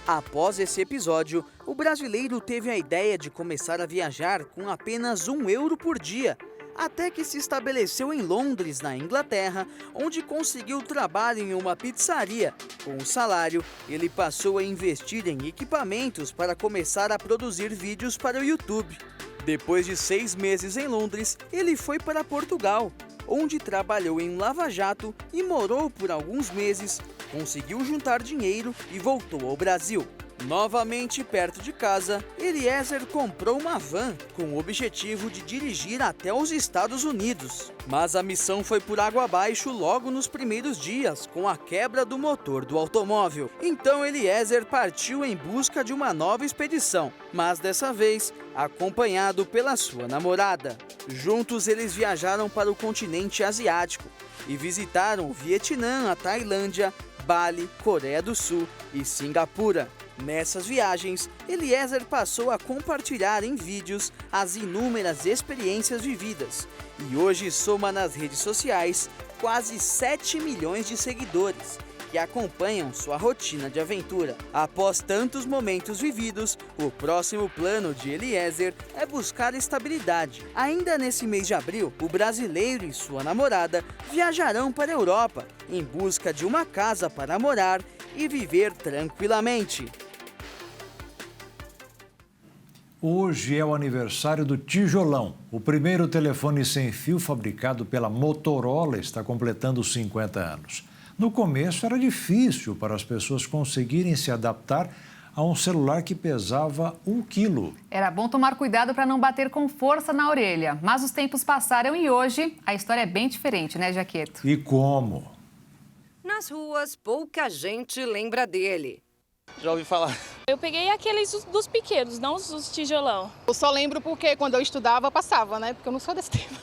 [SPEAKER 14] Após esse episódio, o brasileiro teve a ideia de começar a viajar com apenas €1 por dia, até que se estabeleceu em Londres, na Inglaterra, onde conseguiu trabalho em uma pizzaria. Com o salário, ele passou a investir em equipamentos para começar a produzir vídeos para o YouTube. Depois de 6 meses em Londres, ele foi para Portugal, onde trabalhou em um lava-jato e morou por alguns meses, conseguiu juntar dinheiro e voltou ao Brasil. Novamente perto de casa, Eliezer comprou uma van com o objetivo de dirigir até os Estados Unidos. Mas a missão foi por água abaixo logo nos primeiros dias, com a quebra do motor do automóvel. Então Eliezer partiu em busca de uma nova expedição, mas dessa vez acompanhado pela sua namorada. Juntos eles viajaram para o continente asiático e visitaram o Vietnã, a Tailândia, Bali, Coreia do Sul e Singapura. Nessas viagens, Eliezer passou a compartilhar em vídeos as inúmeras experiências vividas e hoje soma nas redes sociais quase 7 milhões de seguidores que acompanham sua rotina de aventura. Após tantos momentos vividos, o próximo plano de Eliezer é buscar estabilidade. Ainda nesse mês de abril, o brasileiro e sua namorada viajarão para a Europa em busca de uma casa para morar e viver tranquilamente.
[SPEAKER 1] Hoje é o aniversário do tijolão. O primeiro telefone sem fio fabricado pela Motorola está completando 50 anos. No começo era difícil para as pessoas conseguirem se adaptar a um celular que pesava 1 quilo.
[SPEAKER 2] Era bom tomar cuidado para não bater com força na orelha. Mas os tempos passaram e hoje a história é bem diferente, né, Jaqueto?
[SPEAKER 1] E como?
[SPEAKER 8] Na nas ruas, pouca gente lembra dele.
[SPEAKER 10] Já ouvi falar.
[SPEAKER 11] Eu peguei aqueles dos pequenos, não os tijolão.
[SPEAKER 24] Eu só lembro porque quando eu estudava, passava, né? Porque eu não sou desse tempo.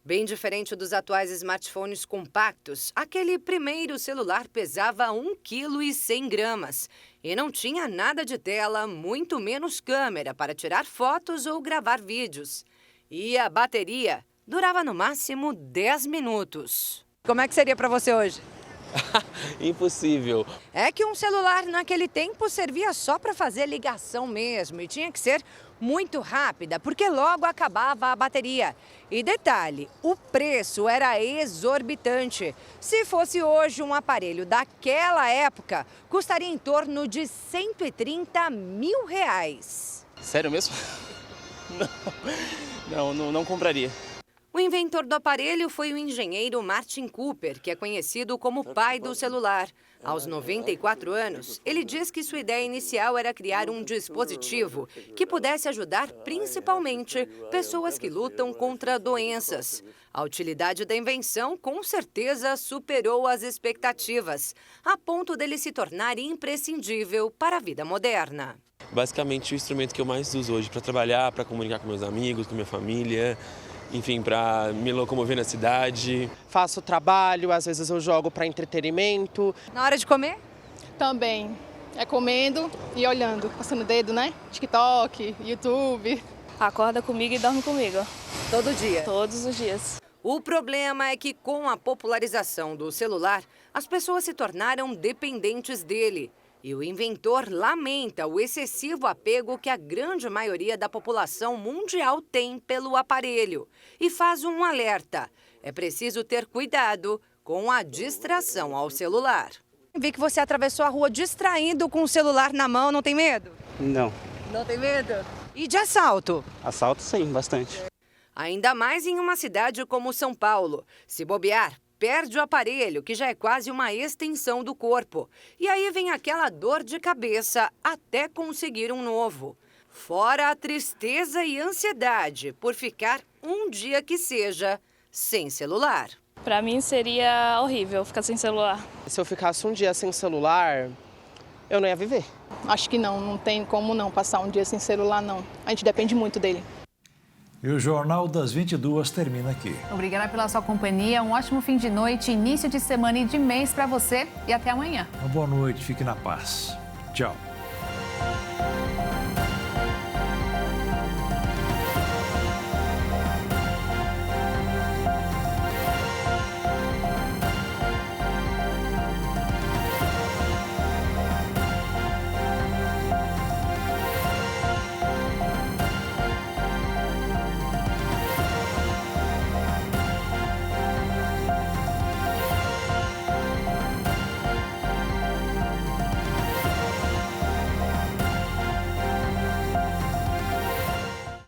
[SPEAKER 8] Bem diferente dos atuais smartphones compactos, aquele primeiro celular pesava 1,1 kg e não tinha nada de tela, muito menos câmera para tirar fotos ou gravar vídeos. E a bateria durava no máximo 10 minutos. Como é que seria para você hoje?
[SPEAKER 10] Impossível.
[SPEAKER 8] É que um celular naquele tempo servia só para fazer ligação mesmo e tinha que ser muito rápida, porque logo acabava a bateria. E detalhe, o preço era exorbitante. Se fosse hoje um aparelho daquela época, custaria em torno de R$130 mil.
[SPEAKER 10] Sério mesmo? Não compraria.
[SPEAKER 8] O inventor do aparelho foi o engenheiro Martin Cooper, que é conhecido como o pai do celular. Aos 94 anos, ele diz que sua ideia inicial era criar um dispositivo que pudesse ajudar principalmente pessoas que lutam contra doenças. A utilidade da invenção com certeza superou as expectativas, a ponto dele se tornar imprescindível para a vida moderna.
[SPEAKER 10] Basicamente, o instrumento que eu mais uso hoje para trabalhar, para comunicar com meus amigos, com minha família, enfim, para me locomover na cidade.
[SPEAKER 25] Faço trabalho, às vezes eu jogo para entretenimento.
[SPEAKER 8] Na hora de comer?
[SPEAKER 24] Também. É comendo e olhando, passando o dedo, né? TikTok, YouTube.
[SPEAKER 11] Acorda comigo e dorme comigo.
[SPEAKER 8] Todo dia?
[SPEAKER 11] Todos os dias.
[SPEAKER 8] O problema é que com a popularização do celular, as pessoas se tornaram dependentes dele. E o inventor lamenta o excessivo apego que a grande maioria da população mundial tem pelo aparelho. E faz um alerta: é preciso ter cuidado com a distração ao celular. Vi que você atravessou a rua distraído com o celular na mão, não tem medo?
[SPEAKER 10] Não.
[SPEAKER 8] Não tem medo? E de assalto?
[SPEAKER 10] Assalto, sim, bastante.
[SPEAKER 8] Ainda mais em uma cidade como São Paulo. Se bobear, perde o aparelho, que já é quase uma extensão do corpo. E aí vem aquela dor de cabeça até conseguir um novo. Fora a tristeza e ansiedade por ficar um dia que seja sem celular.
[SPEAKER 11] Para mim seria horrível ficar sem celular.
[SPEAKER 25] Se eu ficasse um dia sem celular, eu não ia viver.
[SPEAKER 24] Acho que não tem como não passar um dia sem celular, não. A gente depende muito dele.
[SPEAKER 1] E o Jornal das 22 termina aqui.
[SPEAKER 2] Obrigada pela sua companhia, um ótimo fim de noite, início de semana e de mês para você e até amanhã.
[SPEAKER 1] Uma boa noite, fique na paz. Tchau.